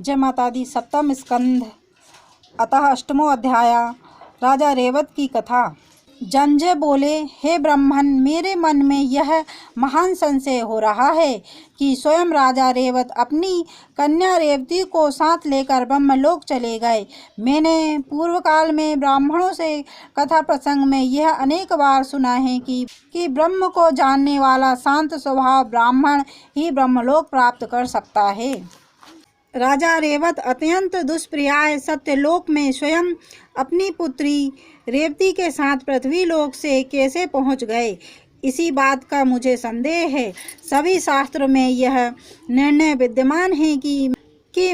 जय माता दी। सप्तम स्कंध अतः अष्टमो अध्याय। राजा रेवत की कथा। जंजय बोले, हे ब्राह्मण, मेरे मन में यह महान संशय हो रहा है कि स्वयं राजा रेवत अपनी कन्या रेवती को साथ लेकर ब्रह्मलोक चले गए। मैंने पूर्व काल में ब्राह्मणों से कथा प्रसंग में यह अनेक बार सुना है कि ब्रह्म को जानने वाला शांत स्वभाव ब्राह्मण ही ब्रह्मलोक प्राप्त कर सकता है। राजा रेवत अत्यंत दुष्प्रियाय सत्यलोक में स्वयं अपनी पुत्री रेवती के साथ पृथ्वी लोक से कैसे पहुंच गए, इसी बात का मुझे संदेह है। सभी शास्त्रों में यह निर्णय विद्यमान है कि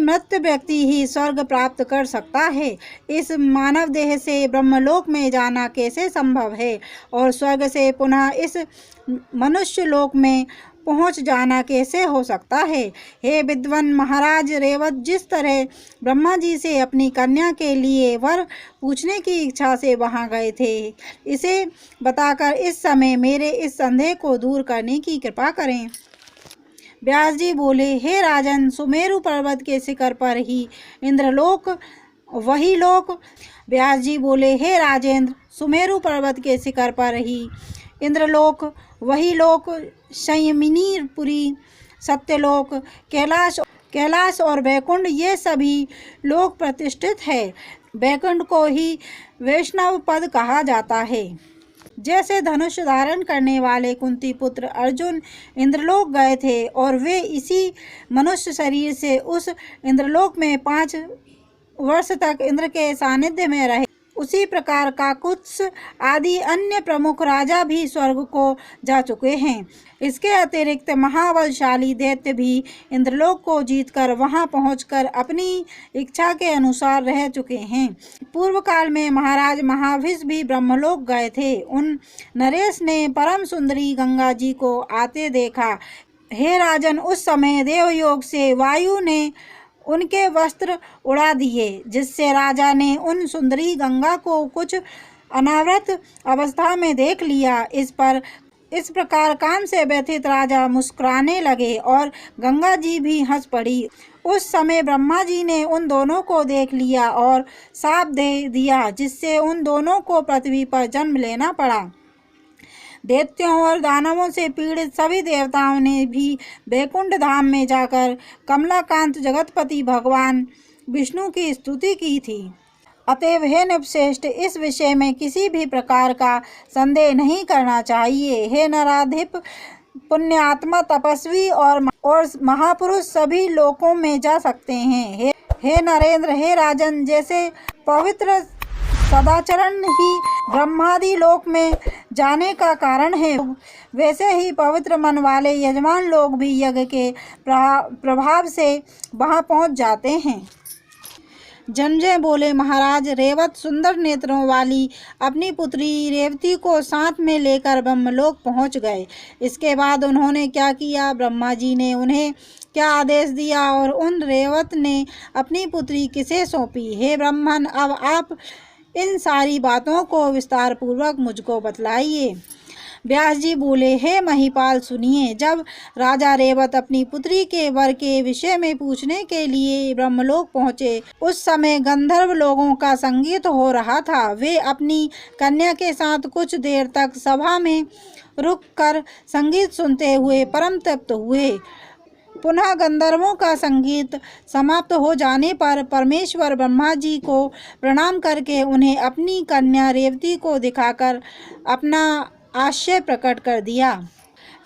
मृत व्यक्ति ही स्वर्ग प्राप्त कर सकता है। इस मानव देह से ब्रह्मलोक में जाना कैसे संभव है और स्वर्ग से पुनः इस मनुष्य लोक में पहुंच जाना कैसे हो सकता है। हे विद्वान महाराज रेवत जिस तरह ब्रह्मा जी से अपनी कन्या के लिए वर पूछने की इच्छा से वहां गए थे, इसे बताकर इस समय मेरे इस संदेह को दूर करने की कृपा करें। व्यास जी बोले, हे राजन, सुमेरु पर्वत के शिखर पर ही इंद्रलोक वही लोक। व्यास जी बोले, हे राजेंद्र, सुमेरु पर्वत के शिखर पर ही इंद्रलोक वही लोक, संयमिनीपुरी, सत्यलोक, कैलाश और वैकुंठ, ये सभी लोक प्रतिष्ठित है। वैकुंठ को ही वैष्णव पद कहा जाता है। जैसे धनुष धारण करने वाले कुंती पुत्र अर्जुन इंद्रलोक गए थे और वे इसी मनुष्य शरीर से उस इंद्रलोक में 5 वर्ष तक इंद्र के सानिध्य में रहे, उसी प्रकार काकुत्स आदि अन्य प्रमुख राजा भी स्वर्ग को जा चुके हैं। इसके अतिरिक्त महाबलशाली दैत्य भी इंद्रलोक को जीतकर वहां पहुंचकर अपनी इच्छा के अनुसार रह चुके हैं। पूर्व काल में महाराज महाविष भी ब्रह्मलोक गए थे। उन नरेश ने परम सुंदरी गंगा जी को आते देखा। हे राजन, उस समय देवयोग से वायु ने उनके वस्त्र उड़ा दिए, जिससे राजा ने उन सुंदरी गंगा को कुछ अनावृत अवस्था में देख लिया। इस प्रकार काम से व्यथित राजा मुस्कुराने लगे और गंगा जी भी हंस पड़ी। उस समय ब्रह्मा जी ने उन दोनों को देख लिया और शाप दे दिया, जिससे उन दोनों को पृथ्वी पर जन्म लेना पड़ा। दैत्यों और दानवों से पीड़ित सभी देवताओं ने भी वैकुंठ धाम में जाकर कमलाकांत जगतपति भगवान विष्णु की स्तुति की थी। अतएव हे नृपश्रेष्ठ, इस विषय में किसी भी प्रकार का संदेह नहीं करना चाहिए। हे नराधिप, पुण्यात्मा, तपस्वी और महापुरुष सभी लोकों में जा सकते हैं। हे नरेंद्र, हे राजन, जैसे पवित्र सदाचरण ही ब्रह्मादि लोक में जाने का कारण है, वैसे ही पवित्र मन वाले यजमान लोग भी यज्ञ के प्रभाव से वहां पहुंच जाते हैं। जंजय बोले, महाराज रेवत सुंदर नेत्रों वाली अपनी पुत्री रेवती को साथ में लेकर ब्रह्मलोक पहुंच गए। इसके बाद उन्होंने क्या किया, ब्रह्मा जी ने उन्हें क्या आदेश दिया और उन रेवत ने अपनी पुत्री किसे सौंपी। हे ब्राह्मण, अब आप इन सारी बातों को विस्तार पूर्वक मुझको बतलाइए। व्यास जी बोले, हे महिपाल, सुनिए। जब राजा रेवत अपनी पुत्री के वर के विषय में पूछने के लिए ब्रह्मलोक पहुँचे, उस समय गंधर्व लोगों का संगीत हो रहा था। वे अपनी कन्या के साथ कुछ देर तक सभा में रुककर संगीत सुनते हुए परम तृप्त हुए। पुनः गंधर्वों का संगीत समाप्त हो जाने पर परमेश्वर ब्रह्मा जी को प्रणाम करके उन्हें अपनी कन्या रेवती को दिखाकर अपना आश्चर्य प्रकट कर दिया।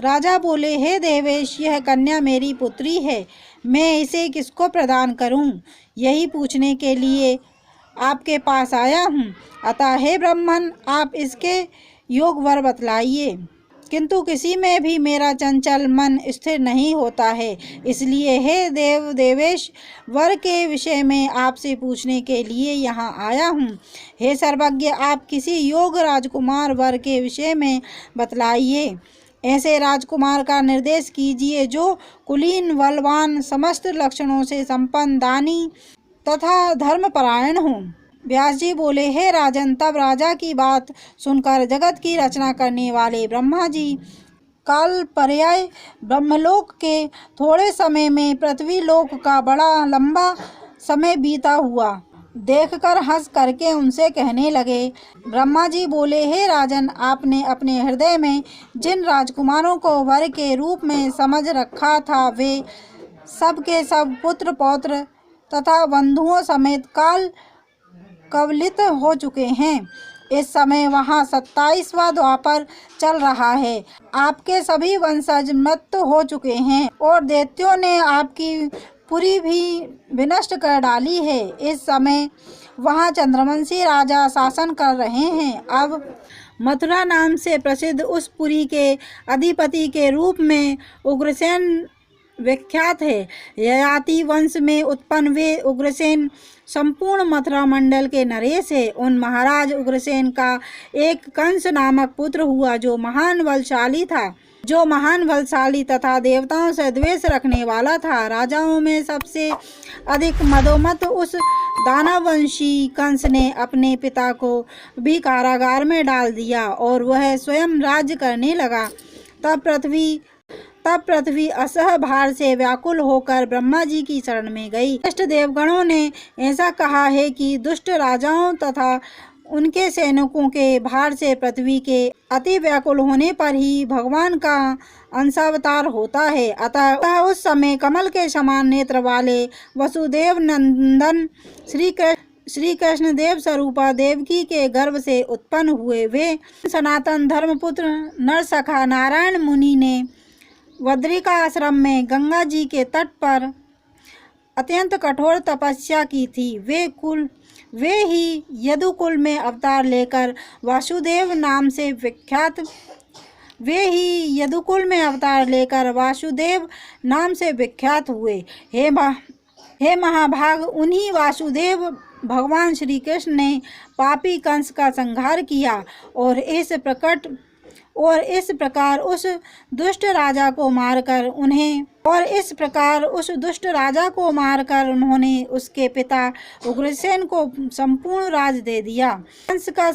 राजा बोले, हे देवेश, यह कन्या मेरी पुत्री है, मैं इसे किसको प्रदान करूं, यही पूछने के लिए आपके पास आया हूं। अतः हे ब्राह्मण, आप इसके योग वर बतलाइए। किंतु किसी में भी मेरा चंचल मन स्थिर नहीं होता है, इसलिए हे देवेश, वर के विषय में आपसे पूछने के लिए यहाँ आया हूँ। हे सर्वज्ञ, आप किसी योग राजकुमार वर के विषय में बतलाइए। ऐसे राजकुमार का निर्देश कीजिए जो कुलीन, बलवान, समस्त लक्षणों से संपन्न, दानी तथा धर्मपरायण हो। व्यास जी बोले, हे राजन, तब राजा की बात सुनकर जगत की रचना करने वाले ब्रह्मा जी काल पर्याय ब्रह्मलोक के थोड़े समय में पृथ्वी लोक का बड़ा लंबा समय बीता हुआ देखकर हंस करके उनसे कहने लगे। ब्रह्मा जी बोले, हे राजन, आपने अपने हृदय में जिन राजकुमारों को वर के रूप में समझ रखा था वे सब के सब पुत्र पौत्र तथा बंधुओं समेत काल कवलित हो चुके हैं। इस समय वहाँ 27वां द्वापर चल रहा है। आपके सभी वंशज मृत हो चुके हैं और दैत्यों ने आपकी पुरी भी विनष्ट कर डाली है। इस समय वहाँ चंद्रवंशी राजा शासन कर रहे हैं। अब मथुरा नाम से प्रसिद्ध उस पुरी के अधिपति के रूप में उग्रसेन विख्यात है। ययाति वंश में उत्पन्न वे उग्रसेन संपूर्ण मथुरा मंडल के नरेश है। उन महाराज उग्रसेन का एक कंस नामक पुत्र हुआ जो महान बलशाली तथा देवताओं से द्वेष रखने वाला था। राजाओं में सबसे अधिक मदोमत उस दानववंशी कंस ने अपने पिता को भी कारागार में डाल दिया और वह स्वयं राज्य करने लगा। तब पृथ्वी असह भार से व्याकुल होकर ब्रह्मा जी की शरण में गई। इष्ट देवगणों ने ऐसा कहा है कि दुष्ट राजाओं तथा उनके सैनिकों के भार से पृथ्वी के अति व्याकुल होने पर ही भगवान का अंशावतार होता है। अतः उस समय कमल के समान नेत्र वाले वसुदेव नंदन श्री कृष्ण देव स्वरूपा देवकी के गर्भ से उत्पन्न हुए। वे सनातन धर्मपुत्र नरसखा नारायण मुनि ने बद्रिका आश्रम में गंगा जी के तट पर अत्यंत कठोर तपस्या की थी। वे ही यदुकुल में अवतार लेकर वासुदेव नाम से विख्यात हुए। हे महाभाग, उन्हीं वासुदेव भगवान श्री कृष्ण ने पापी कंस का संहार किया और इस प्रकार उस दुष्ट राजा को मारकर उन्होंने उसके पिता उग्रसेन को संपूर्ण राज दे दिया। कंस का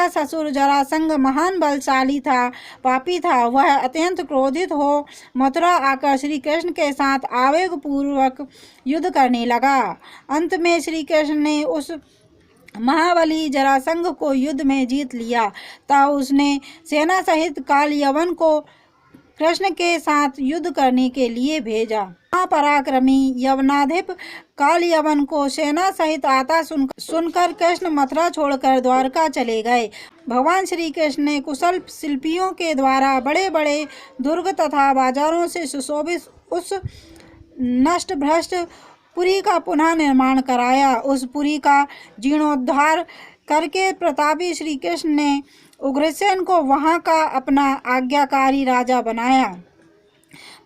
ससुर जरासंध महान बलशाली था, पापी था। वह अत्यंत क्रोधित हो मथुरा आकर श्री कृष्ण के साथ आवेग पूर्वक युद्ध करने लगा। अंत में श्री कृष्ण ने उस महाबली जरासंध को युद्ध में जीत लिया। तब उसने सेना सहित काल यवन को कृष्ण के साथ युद्ध करने के लिए भेजा। महापराक्रमी यवनाधिप काल यवन को सेना सहित आता सुनकर कृष्ण मथुरा छोड़कर द्वारका चले गए। भगवान श्री कृष्ण ने कुशल शिल्पियों के द्वारा बड़े बड़े दुर्ग तथा बाजारों से सुशोभित उस नष्ट भ्रष्ट पुरी का पुनः निर्माण कराया। उस पुरी का जीर्णोद्धार करके प्रतापी श्री कृष्ण ने उग्रसेन को वहां का अपना आज्ञाकारी राजा बनाया।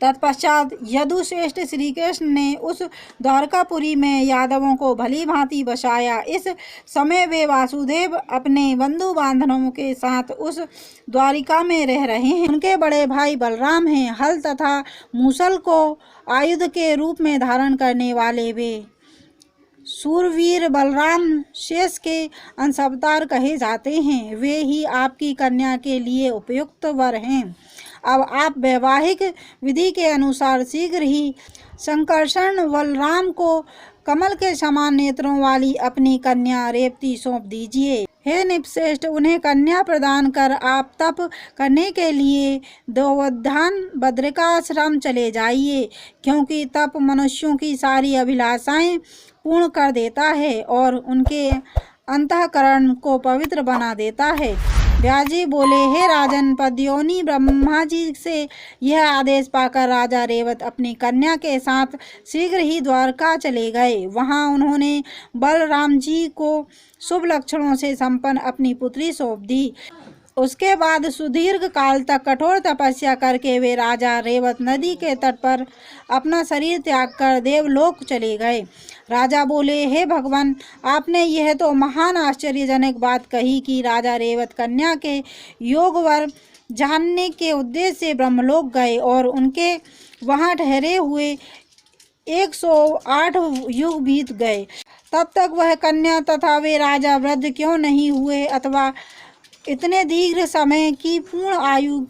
तत्पश्चात यदुश्रेष्ठ श्री कृष्ण ने उस द्वारकापुरी में यादवों को भली भांति बसाया। इस समय वे वासुदेव अपने बंधु बांधवों के साथ उस द्वारिका में रह रहे हैं। उनके बड़े भाई बलराम हैं। हल तथा मूसल को आयुध के रूप में धारण करने वाले वे सूरवीर बलराम शेष के अंशावतार कहे जाते हैं। वे ही आपकी कन्या के लिए उपयुक्त वर हैं। अब आप वैवाहिक विधि के अनुसार शीघ्र ही संकर्षण बलराम को कमल के समान नेत्रों वाली अपनी कन्या रेवती सौंप दीजिए। हे निपश्रेष्ठ, उन्हें कन्या प्रदान कर आप तप करने के लिए दोवधान बद्रिकाश्रम चले जाइए, क्योंकि तप मनुष्यों की सारी अभिलाषाएं पूर्ण कर देता है और उनके अंतःकरण को पवित्र बना देता है। व्यास जी बोले, हे राजन, पद्योनी ब्रह्मा जी से यह आदेश पाकर राजा रेवत अपनी कन्या के साथ शीघ्र ही द्वारका चले गए। वहां उन्होंने बलराम जी को शुभ लक्षणों से संपन्न अपनी पुत्री सौंप दी। उसके बाद सुदीर्घ काल तक कठोर तपस्या करके वे राजा रेवत नदी के तट पर अपना शरीर त्याग कर देवलोक चले गए। राजा बोले, हे भगवान, आपने यह तो महान आश्चर्यजनक बात कही कि राजा रेवत कन्या के योगवर जानने के उद्देश्य से ब्रह्मलोक गए और उनके वहां ठहरे हुए 108 युग बीत गए। तब तक वह कन्या तथा वे राजा वृद्ध क्यों नहीं हुए, अथवा इतने दीर्घ समय की पूर्ण आयु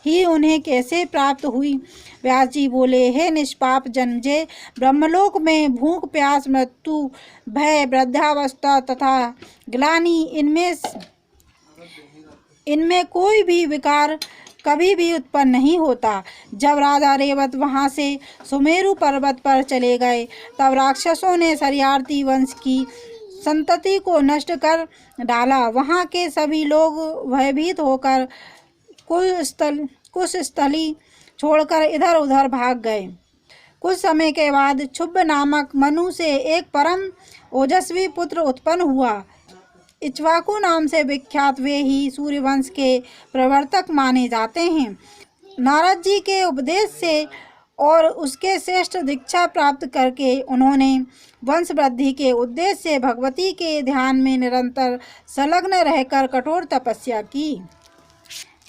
ही उन्हें कैसे प्राप्त हुई? व्यास जी बोले, हे निष्पाप जन्मजय, ब्रह्मलोक में भूख, प्यास, मृत्यु, भय, वृद्धावस्था तथा ग्लानि, इनमें कोई भी विकार कभी भी उत्पन्न नहीं होता। जब राजा रेवत वहां से सुमेरु पर्वत पर चले गए, तब राक्षसों ने शर्यार्थी वंश की संतति को नष्ट कर डाला। वहां के सभी लोग भयभीत होकर कुशस्थली छोड़कर इधर उधर भाग गए। कुछ समय के बाद क्षुब्ध नामक मनु से एक परम ओजस्वी पुत्र उत्पन्न हुआ। इक्ष्वाकु नाम से विख्यात वे ही सूर्यवंश के प्रवर्तक माने जाते हैं। नारद जी के उपदेश से और उसके श्रेष्ठ दीक्षा प्राप्त करके उन्होंने वंश वृद्धि के उद्देश्य से भगवती के ध्यान में निरंतर संलग्न रहकर कठोर तपस्या की।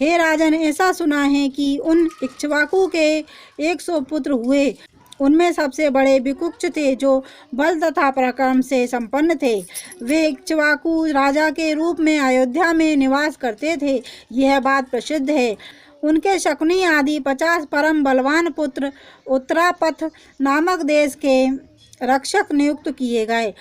हे राजन, ऐसा सुना है कि उन इक्ष्वाकु के 100 पुत्र हुए। उनमें सबसे बड़े विकुक्ष थे, जो बल तथा पराक्रम से संपन्न थे। वे इक्ष्वाकु राजा के रूप में अयोध्या में निवास करते थे, यह बात प्रसिद्ध है। उनके शकुनी आदि 50 परम बलवान पुत्र उत्तरापथ नामक देश के रक्षक नियुक्त किए गए।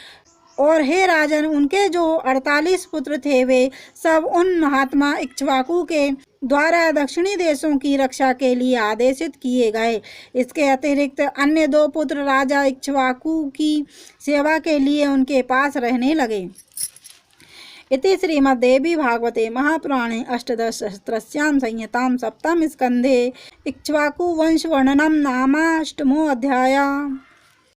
और हे राजन, उनके जो 48 पुत्र थे, वे सब उन महात्मा इक्ष्वाकु के द्वारा दक्षिणी देशों की रक्षा के लिए आदेशित किए गए। इसके अतिरिक्त अन्य 2 पुत्र राजा इक्ष्वाकु की सेवा के लिए उनके पास रहने लगे। इति श्रीमद्देवी भागवते महापुराणे अष्टादशसहस्रस्यां संहितां सप्तम स्कन्धे इक्ष्वाकु वंश वर्णनम नामाष्टमो अध्यायः।